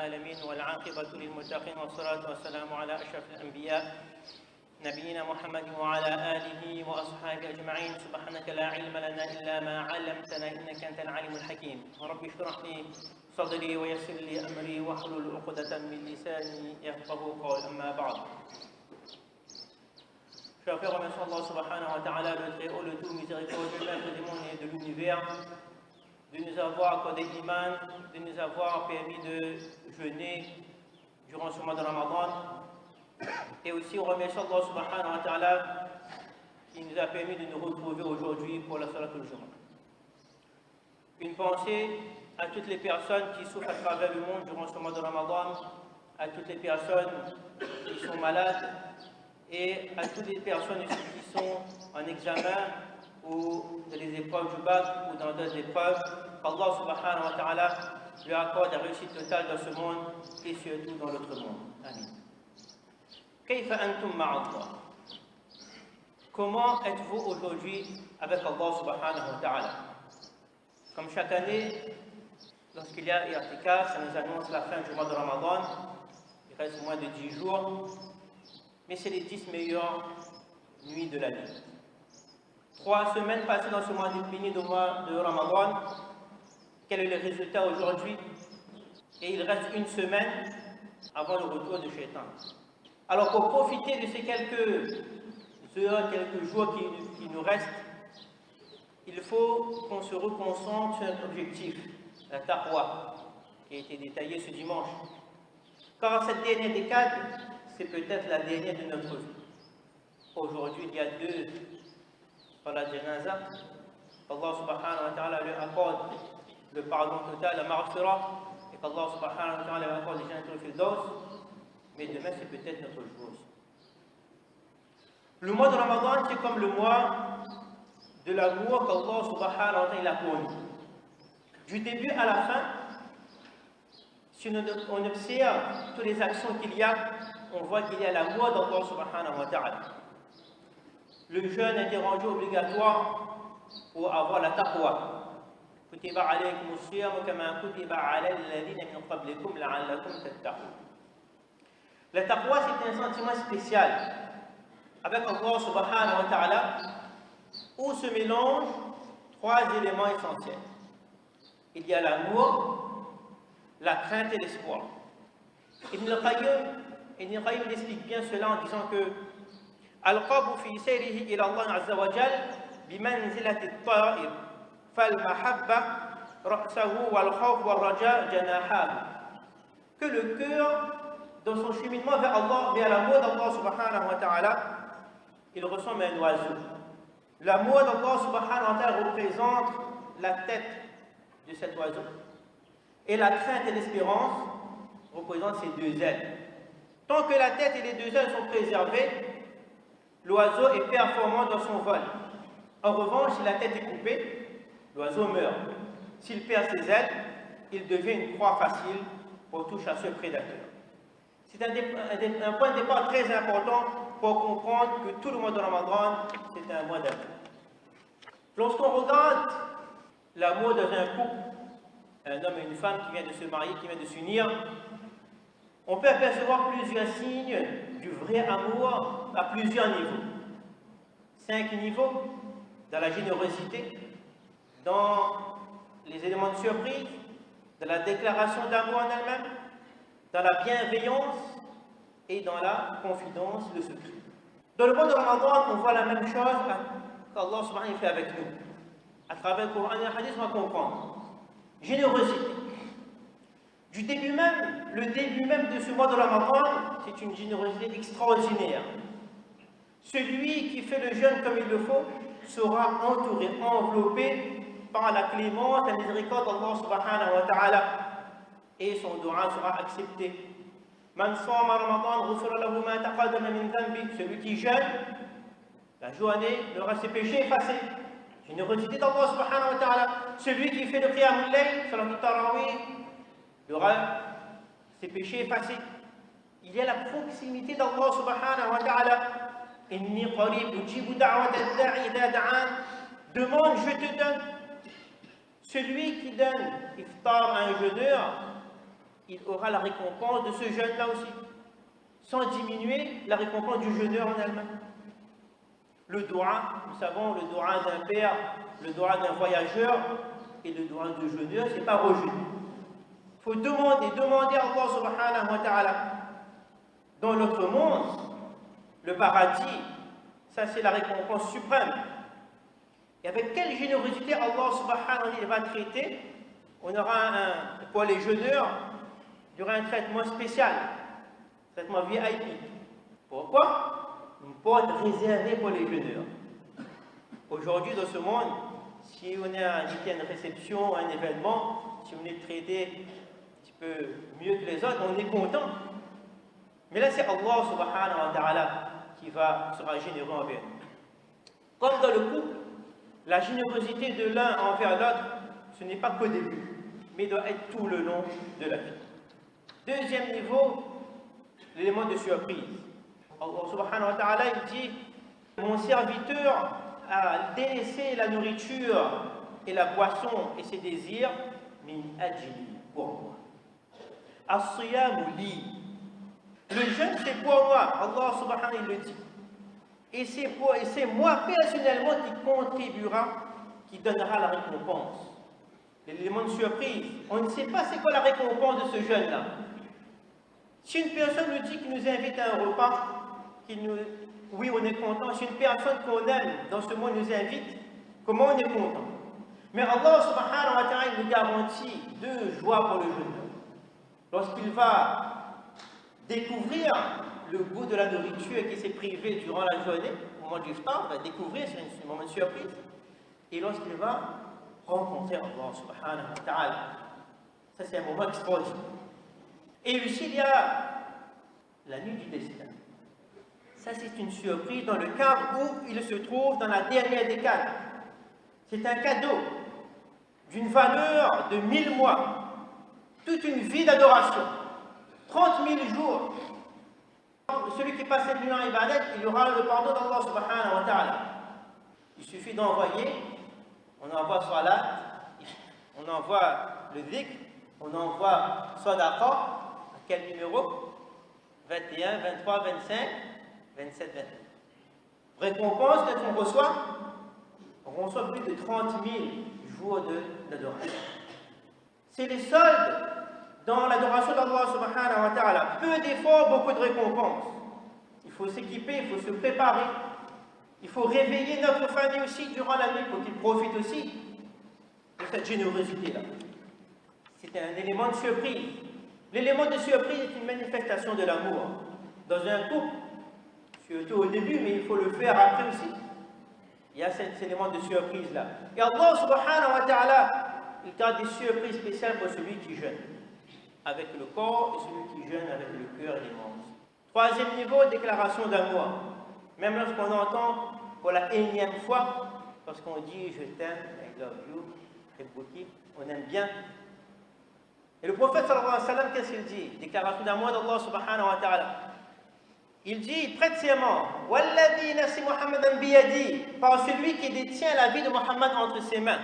العالمين والعاقبة للمتقين والصلاة والسلام على أشرف الأنبياء نبينا محمد وعلى آله وأصحابه أجمعين. سبحانك لا علم لنا إلا ما علمتنا إنك أنت العليم الحكيم. رب اشرح لي صدري ويسر لي أمري واحلل عقدة من لساني يفقهوا قولي. أما بعد. Chers frères, remercions Allah subhanahu wa ta'ala, le très haut, le tout miséricordieux, maître du monde et de l'univers, de nous avoir accordé l'iman, de nous avoir permis de jeûner durant ce mois de Ramadan. Et aussi, on remercie Allah subhanahu wa ta'ala qui nous a permis de nous retrouver aujourd'hui pour la salat al-Jumu'ah. Une pensée à toutes les personnes qui souffrent à travers le monde durant ce mois de Ramadan, à toutes les personnes qui sont malades, et à toutes les personnes qui sont en examen ou dans les épreuves du bac ou dans d'autres épreuves, qu'Allah subhanahu wa ta'ala lui accorde la réussite totale dans ce monde et surtout dans l'autre monde. Amen. Kayfa antum ma'allah? Comment êtes-vous aujourd'hui avec Allah subhanahu wa ta'ala? Comme chaque année, lorsqu'il y a i'tikaf, ça nous annonce la fin du mois de Ramadan. Il reste moins de 10 jours. Mais c'est les 10 meilleures nuits de l'année. 3 semaines passées dans ce mois béni du mois de Ramadan. Quel est le résultat aujourd'hui? Et il reste une semaine avant le retour de Shaitan. Alors pour profiter de ces quelques heures, quelques jours qui nous restent, il faut qu'on se reconcentre sur un objectif, la taqwa, qui a été détaillé ce dimanche. Car cette dernière décade, c'est peut-être la dernière de notre vie. Aujourd'hui, il y a 2 par la janaza. Allah subhanahu wa ta'ala lui accorde le pardon total, la maghfira, et qu'Allah subhanahu wa ta'ala lui accorde les jannatul firdaus. Mais demain, c'est peut-être notre jour aussi. Le mois de Ramadan, c'est comme le mois de l'amour qu'Allah subhanahu wa ta'ala a pour nous. Du début à la fin, si on observe toutes les actions qu'il y a, on voit qu'il y a l'amour d'Allah subhanahu wa ta'ala. Le jeûne a été rendu obligatoire pour avoir la taqwa. Kutiba alaykum as-siyam kama kutiba ala alladhina min qablikum la'allakum tattaqun. La taqwa, c'est un sentiment spécial avec Allah subhanahu wa ta'ala où se mélangent 3 éléments essentiels. Il y a l'amour, la crainte et l'espoir. Ibn al-Qayyim explique bien cela en disant que Al-Qabu fi sayrihi ila Allah azza wa jal bimanzilati at-ta'ir fal-mahabba ra'sahu wal-khawf wal-raja janahahu. Que le cœur, dans son cheminement vers Allah, vers l'amour d'Allah subhanahu wa ta'ala, il ressemble à un oiseau. L'amour d'Allah subhanahu wa ta'ala représente la tête de cet oiseau. Et la crainte et l'espérance représentent ces 2 ailes. Tant que la tête et les 2 ailes sont préservées, l'oiseau est performant dans son vol. En revanche, si la tête est coupée, l'oiseau meurt. S'il perd ses ailes, il devient une proie facile pour tout chasseur prédateur. C'est un point de départ très important pour comprendre que tout le mois de Ramadan, c'est un mois d'amour. Lorsqu'on regarde l'amour dans un couple, un homme et une femme qui viennent de se marier, qui viennent de s'unir, on peut apercevoir plusieurs signes du vrai amour à plusieurs niveaux. 5 niveaux: dans la générosité, dans les éléments de surprise, dans la déclaration d'amour en elle-même, dans la bienveillance et dans la confidence, le secret. Dans le mois de Ramadan, on voit la même chose qu'Allah subhanahu wa ta'ala fait avec nous. À travers le Coran et le Hadith, on va comprendre. Générosité. Le début même de ce mois de Ramadan, c'est une générosité extraordinaire. Celui qui fait le jeûne comme il le faut sera entouré, enveloppé par la clémence, la miséricorde d'Allah subhanahu wa ta'ala, et son dua sera accepté. Man sama Ramadan ghufira lahu ma taqaddama min dhanbi. Celui qui jeûne, la journée, il aura ses péchés effacés. Générosité d'Allah subhanahu wa ta'ala. Celui qui fait le qiyamul layl, salat al-tarawih, il aura ses péchés effacés. Il y a la proximité d'Allah subhanahu wa ta'ala. Inni qarib ujibu da'wat ad-da'i idha da'an. Demande, je te donne. Celui qui donne iftar à un jeûneur, il aura la récompense de ce jeûne-là aussi, sans diminuer la récompense du jeûneur en elle-même. Le doua, nous savons, le doua d'un père, le doua d'un voyageur et le doua de jeûneur, c'est pas rejeté. Il faut demander à Allah subhanahu wa ta'ala. Dans notre monde, le paradis, ça c'est la récompense suprême. Et avec quelle générosité Allah subhanahu wa ta'ala va traiter, on aura pour les jeûneurs, il y aura un traitement spécial, traitement VIP. Pourquoi? Une porte réservée pour les jeûneurs. Aujourd'hui, dans ce monde, si on est invité à une réception, à un événement, si on est traité un petit peu mieux que les autres, on est content. Mais là, c'est Allah subhanahu wa ta'ala qui sera généreux envers nous. Comme dans le couple, la générosité de l'un envers l'autre, ce n'est pas qu'au début, mais doit être tout le long de la vie. Deuxième niveau, l'élément de surprise. Allah subhanahu wa ta'ala, il dit, mon serviteur a délaissé la nourriture et la boisson et ses désirs, min ajli, pour moi. As-siyamu li. Le jeûne, c'est pour moi. Allah subhanahu wa ta'ala, il le dit. Et c'est moi personnellement qui contribuera, qui donnera la récompense. L'élément de surprise. On ne sait pas c'est quoi la récompense de ce jeûne-là. Si une personne nous dit qu'il nous invite à un repas, oui, on est content. Si une personne qu'on aime dans ce monde nous invite, comment on est content? Mais Allah subhanahu wa ta'ala nous garantit deux joies pour le jeûneur. Lorsqu'il va découvrir le goût de la nourriture qui s'est privé durant la journée, au moment du iftar, il va découvrir, c'est un moment de surprise. Et lorsqu'il va rencontrer Allah subhanahu wa ta'ala, ça c'est un moment extraordinaire. Et aussi il y a la nuit du destin. Ça c'est une surprise dans le cadre où il se trouve dans la dernière décade. C'est un cadeau d'une valeur de 1000 mois, toute une vie d'adoration, 30 000 jours. Celui qui passe cette nuit en ibadat, il aura le pardon d'Allah subhanahu wa ta'ala. Il suffit d'envoyer, on envoie salat, on envoie le dhikr, on envoie sadaqa, à quel numéro? 21, 23, 25, 27, 29. Récompense, qu'est-ce qu'on reçoit? On reçoit plus de 30 000 jours d'adoration. C'est les soldes dans l'adoration d'Allah subhanahu wa ta'ala. Peu d'efforts, beaucoup de récompenses. Il faut s'équiper, il faut se préparer. Il faut réveiller notre famille aussi durant la nuit pour qu'ils profitent aussi de cette générosité-là. C'est un élément de surprise. L'élément de surprise est une manifestation de l'amour. Dans un couple, surtout au début, mais il faut le faire après aussi. Il y a cet élément de surprise-là. Et Allah subhanahu wa ta'ala, il garde des surprises spéciales pour celui qui jeûne avec le corps et celui qui jeûne avec le cœur et les membres. Troisième niveau, déclaration d'amour. Même lorsqu'on entend pour la énième fois, lorsqu'on dit je t'aime, I love you, on aime bien. Et le prophète sallallahu alayhi wa sallam, qu'est-ce qu'il dit? Déclaration d'amour d'Allah subhanahu wa ta'ala. Il dit, il prête serment, Walladhi nafsi Muhammadan biyadi, par celui qui détient la vie de Muhammad entre ses mains.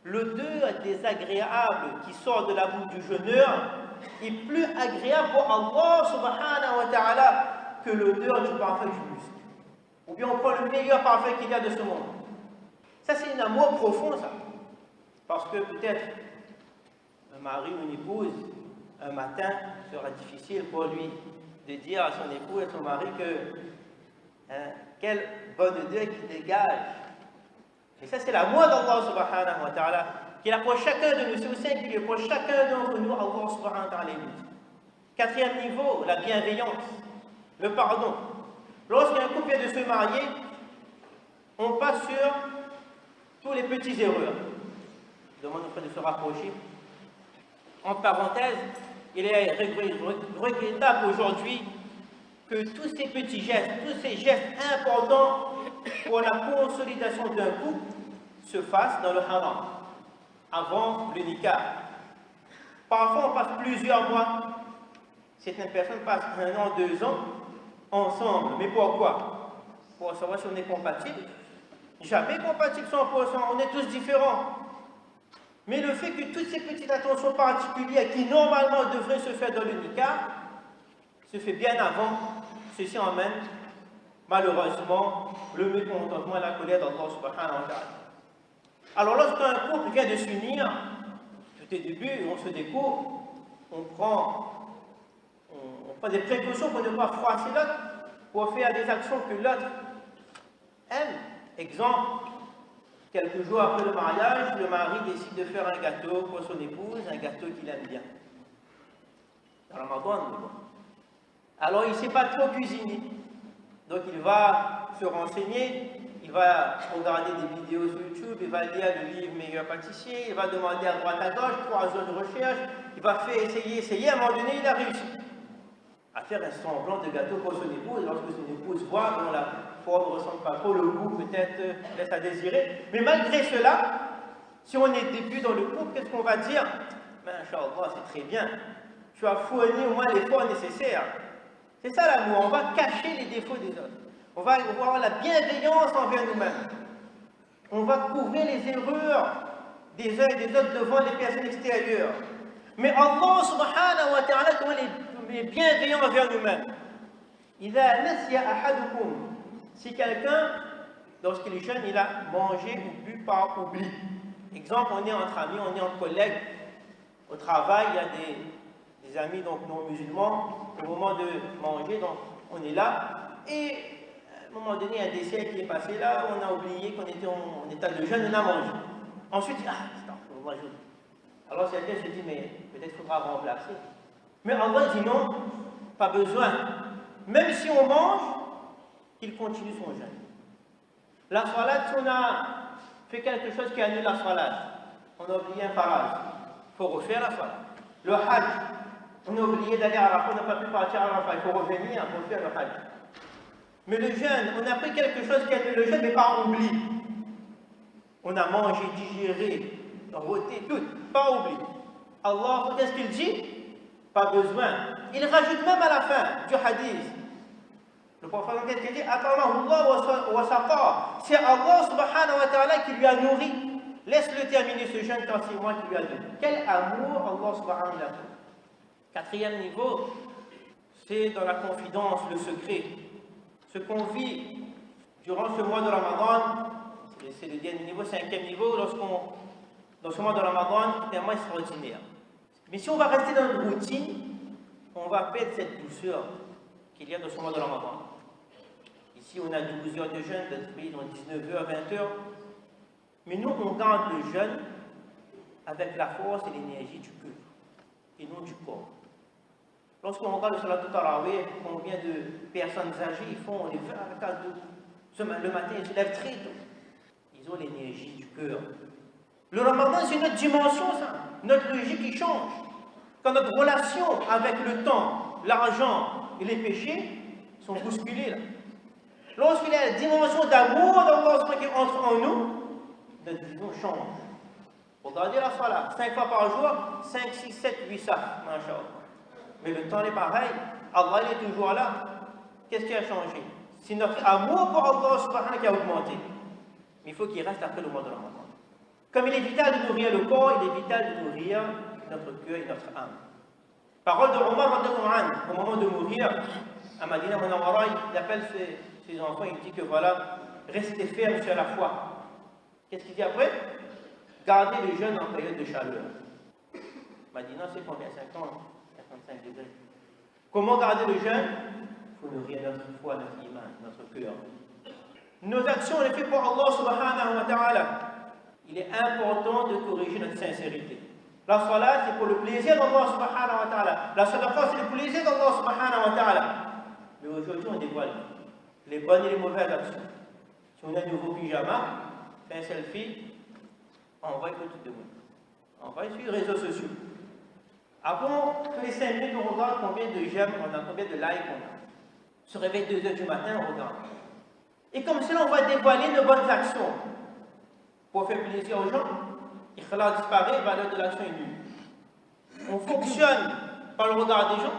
L'odeur désagréable qui sort de la bouche du jeûneur est plus agréable pour Allah subhanahu wa ta'ala que l'odeur du parfum du musc. Ou bien on prend le meilleur parfum qu'il y a de ce monde. Ça c'est un amour profond ça. Parce que peut-être un mari ou une épouse, un matin, sera difficile pour lui de dire à son époux et à son mari que quelle bonne odeur qui dégage. Et ça, c'est l'amour d'Allah subhanahu wa ta'ala qui est là pour chacun de nous. C'est aussi singulier pour chacun d'entre nous, Allah subhanahu wa ta'ala. Quatrième niveau, la bienveillance, le pardon. Lorsqu'un couple vient de se marier, on passe sur tous les petits erreurs. Je demande aux frères de se rapprocher. En parenthèse, il est regrettable aujourd'hui que tous ces petits gestes, tous ces gestes importants pour la consolidation d'un couple se fassent dans le haram, avant le nikah. Parfois, on passe plusieurs mois. Certaines personnes passent 1 an, 2 ans ensemble. Mais pourquoi? Pour savoir si on est compatible. Jamais compatible 100%, on est tous différents. Mais le fait que toutes ces petites attentions particulières qui normalement devraient se faire dans le nikah, se fait bien avant, ceci emmène malheureusement le mécontentement et la colère d'Allah subhanahu wa ta'ala. Alors lorsqu'un couple vient de s'unir, tout est début, on se découvre, on prend des précautions pour ne pas froisser l'autre, pour faire des actions que l'autre aime. Exemple, quelques jours après le mariage, le mari décide de faire un gâteau pour son épouse, un gâteau qu'il aime bien. Dans le Ramadan, mais bon. Alors il ne sait pas trop cuisiner. Donc il va se renseigner, il va regarder des vidéos sur YouTube, il va lire le livre Meilleur pâtissier, il va demander à droite à gauche, 3 heures de recherche, il va faire essayer, à un moment donné il a réussi à faire un semblant de gâteau pour son épouse, lorsque son épouse voit que la forme ne ressemble pas trop, le goût peut-être laisse à désirer. Mais malgré cela, si on est début dans le couple, qu'est-ce qu'on va dire? Ben, Inch'Allah, c'est très bien. Tu as fourni au moins l'effort nécessaire. C'est ça l'amour, on va cacher les défauts des autres. On va avoir la bienveillance envers nous-mêmes. On va couvrir les erreurs des uns et des autres devant les personnes extérieures. Mais Allah subhanahu wa ta'ala, comment il est bienveillant envers nous-mêmes. Si quelqu'un, lorsqu'il est jeune, il a mangé ou bu par oubli. Exemple, on est entre amis, on est entre collègues, au travail, il y a des amis donc non musulmans, au moment de manger, donc on est là, et à un moment donné, il y a un dessert qui est passé là, on a oublié qu'on était en état de jeûne, on a mangé. Ensuite, alors certains se disent, mais peut-être qu'il faudra remplacer. Mais Allah dit non, pas besoin. Même si on mange, qu'il continue son jeûne. La salat, si on a fait quelque chose qui annule la salat, on a oublié un faraj, il faut refaire la salat. Le hajj, on a oublié d'aller à Arafat, on n'a pas pu partir à Arafat, il faut revenir pour faire le hajj. Mais le jeûne, on a pris quelque chose qui annule le jeûne, mais par oubli. On a mangé, digéré, roté, tout, pas oubli. Allah, qu'est-ce qu'il dit? Pas besoin. Il rajoute même à la fin du hadith. Le prophète qui dit c'est Allah subhanahu wa ta'ala qui lui a nourri. Laisse-le terminer ce jeûne quand c'est moi qui lui a donné. Quel amour Allah subhanahu wa ta'ala. Quatrième niveau, c'est dans la confidence, le secret. Ce qu'on vit durant ce mois de Ramadan, c'est le dernier niveau, cinquième niveau, dans ce mois de Ramadan, c'est tellement extraordinaire. Mais si on va rester dans une routine, on va perdre cette douceur qu'il y a dans ce mois de Ramadan. Ici, on a 12 heures de jeûne, d'autres pays ont 19 heures, 20 heures. Mais nous, on garde le jeûne avec la force et l'énergie du cœur, et non du corps. Lorsqu'on regarde le Salat al-Tarawih, combien de personnes âgées ils font les 20 le matin, ils se lèvent très tôt. Ils ont l'énergie du cœur. Le Ramadan, c'est notre dimension, ça. Notre logique qui change. Quand notre relation avec le temps, l'argent et les péchés sont bousculés là. Lorsqu'il y a la dimension d'amour d'Allah qui entre en nous, notre vision change. Regardez la salat, 5 fois par jour, 5, 6, 7, 8 saf, masha'Allah. Mais le temps est pareil, Allah est toujours là. Qu'est-ce qui a changé? C'est notre amour pour Allah subhanahu qui a augmenté. Mais il faut qu'il reste après le mois de Ramadan. Comme il est vital de nourrir le corps, il est vital de nourrir notre cœur et notre âme. Parole de Omar au moment de mourir, à Madina Munawwara, il appelle ses enfants, il dit que voilà, restez fermes sur la foi. Qu'est-ce qu'il dit après? Gardez le jeûne en période de chaleur. Madina, c'est combien? 50, 55 degrés. Comment garder le jeûne? Il faut nourrir notre foi, notre iman, notre cœur. Nos actions, on les fait pour Allah subhanahu wa ta'ala. Il est important de corriger notre sincérité. La salat, c'est pour le plaisir d'Allah subhanahu wa ta'ala. La sadaqa, c'est le plaisir d'Allah subhanahu wa ta'ala. Mais aujourd'hui, on dévoile les bonnes et les mauvaises actions. Si on a un nouveau pyjama, fait un selfie, envoie tout le monde. Envoie sur les réseaux sociaux. Avant, tous les 5 minutes, on regarde combien de j'aime on a, combien de likes on a. Se réveille 2 heures du matin, on regarde. Et comme cela, on va dévoiler nos bonnes actions. Pour faire plaisir aux gens, Ikhlas disparaît, valeur de l'action est nulle. On fonctionne par le regard des gens.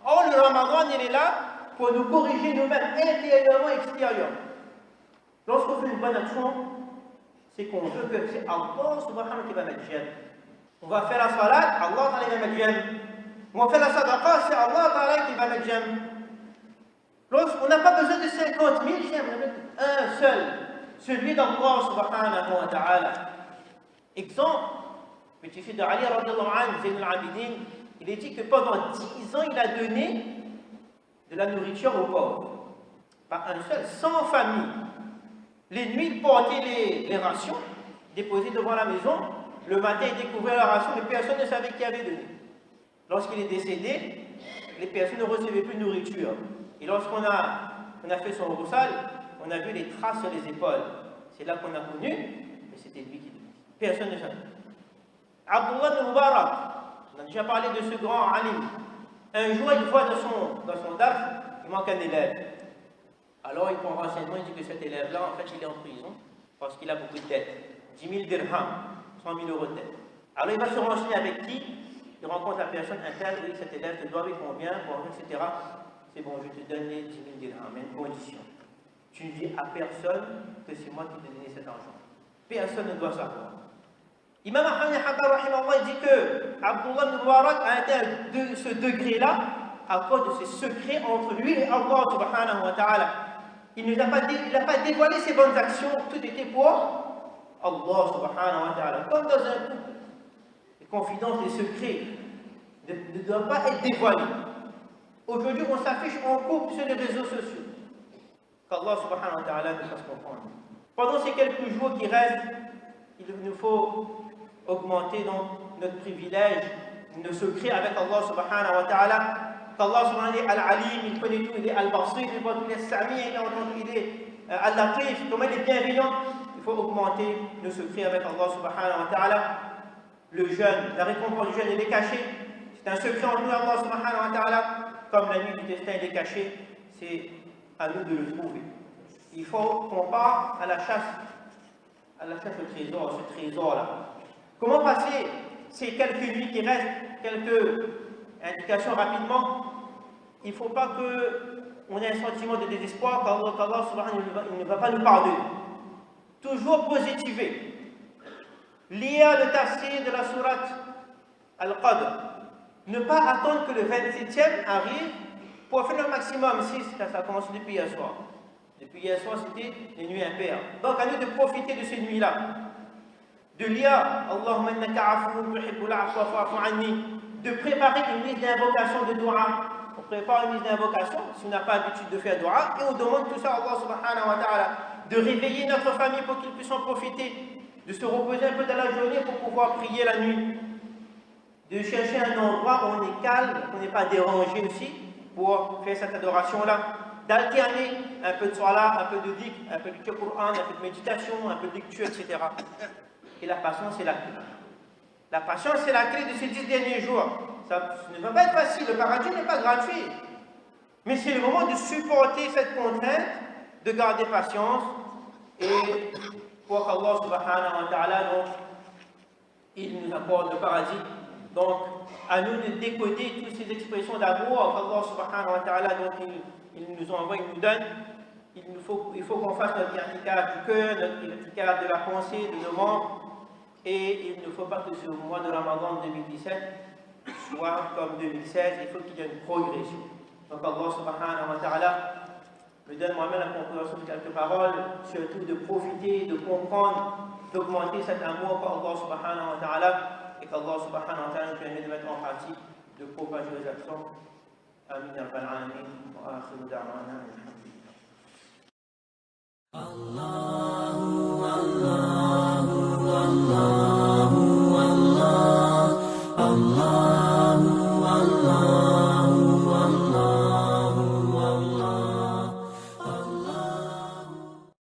Or, le Ramadan, il est là pour nous corriger nous-mêmes, intérieurement et extérieurement. Lorsqu'on fait une bonne action, c'est qu'on veut que c'est Allah subhanahu qui va mettre j'aime. On va faire la salat, Allah ta'ala va mettre j'aime. On va faire la sadaqa, c'est Allah ta'ala qui va mettre j'aime. On n'a pas besoin de 50 000 j'aime, on a besoin d'un seul, celui d'Allah subhanahu wa ta'ala. Exemple, petit-fils de Ali radiallahu anhu, Zayn al-Abidin, il est dit que pendant 10 ans, il a donné de la nourriture aux pauvres. Pas un seul, 100 familles. Les nuits, il portait les rations, déposées devant la maison. Le matin, il découvrait la ration, mais personne ne savait qui avait donné. Lorsqu'il est décédé, les personnes ne recevaient plus de nourriture. Et lorsqu'on a fait son roussal, on a vu les traces sur les épaules. C'est là qu'on a connu, mais c'était lui qui donnait. Personne ne savait. Abdullah ibn Mubarak, on a déjà parlé de ce grand alim. Un jour, il voit dans son daf, il manque un élève. Alors il prend renseignement, il dit que cet élève-là, en fait, il est en prison parce qu'il a beaucoup de dettes. 10 000 dirhams, 100 000 euros de dettes. Alors il va se renseigner avec qui? Il rencontre la personne interne, il dit cet élève te doit combien, etc. C'est bon, je te donne les 10 000 dirhams, mais une condition. Tu ne dis à personne que c'est moi qui t'ai donné cet argent. Personne ne doit savoir. Imam Ahmad Hanbal dit que Abdullah ibn Mubarak a atteint ce degré-là à cause de ses secrets entre lui et Allah subhanahu wa ta'ala. Il n'a pas dévoilé ses bonnes actions, tout était pour Allah subhanahu wa ta'ala. Comme dans un couple, les confidences, les secrets ne doivent pas être dévoilés. Aujourd'hui, on s'affiche en couple sur les réseaux sociaux. Qu'Allah subhanahu wa ta'ala nous fasse comprendre. Pendant ces quelques jours qui restent, il nous faut augmenter donc notre privilège, nos secrets avec Allah subhanahu wa ta'ala. Qu'Allah subhanahu wa ta'ala est Al-Alim, il connaît tout, il est Al-Basir, il voit tout, il est Sami, il est Al-Latif, comment il est bienveillant. Il faut augmenter nos secrets avec Allah subhanahu wa ta'ala. Le jeûne, la récompense du jeûne, elle est cachée. C'est un secret en nous, Allah subhanahu wa ta'ala. Comme la nuit du destin, elle est cachée, c'est à nous de le trouver. Il faut qu'on parte à la chasse au trésor, ce trésor-là. Comment passer ces quelques nuits qui restent, quelques indications rapidement? Il ne faut pas qu'on ait un sentiment de désespoir, qu'Allah subhanahu ne va pas nous pardonner. Toujours positiver. Lire le tafsir de la sourate Al-Qadr. Ne pas attendre que le 27e arrive pour faire le maximum. Si ça a commencé depuis hier soir. Depuis hier soir, c'était les nuits impaires. Donc, à nous de profiter de ces nuits-là. De lire Allahumma innaka afuwwun tuhibbul afwa fa'fu anni. De préparer une liste d'invocation de dua. On prépare une liste d'invocation si on n'a pas l'habitude de faire dua. Et on demande tout ça à Allah subhanahu wa ta'ala. De réveiller notre famille pour qu'ils puissent en profiter. De se reposer un peu dans la journée pour pouvoir prier la nuit. De chercher un endroit où on est calme, qu'on n'est pas dérangé aussi pour faire cette adoration-là. D'alterner un peu de salat, un peu de dhikr, un peu de Coran, un peu de méditation, un peu de lecture, etc. Et la patience, c'est la clé. La patience, c'est la clé de ces 10 derniers jours. Ça ne va pas être facile, le paradis n'est pas gratuit. Mais c'est le moment de supporter cette contrainte, de garder patience, et pour qu'Allah subhanahu wa ta'ala, donc, il nous accorde le paradis. Donc, à nous de décoder toutes ces expressions d'amour qu'Allah subhanahu wa ta'ala, donc, il nous envoie, il nous donne. Il faut qu'on fasse notre i'tikaf du cœur, notre i'tikaf de la pensée, de nos membres. Et il ne faut pas que ce mois de Ramadan 2017 soit comme 2016, il faut qu'il y ait une progression. Donc Allah subhanahu wa ta'ala me donne moi-même la conclusion de quelques paroles, surtout de profiter, de comprendre, d'augmenter cet amour pour Allah subhanahu wa ta'ala, et qu'Allah subhanahu wa ta'ala nous permet de mettre en pratique, de propager les actions. Amin ya rabbal alamin, wa akhiru da'wana alhamdulillah. Allah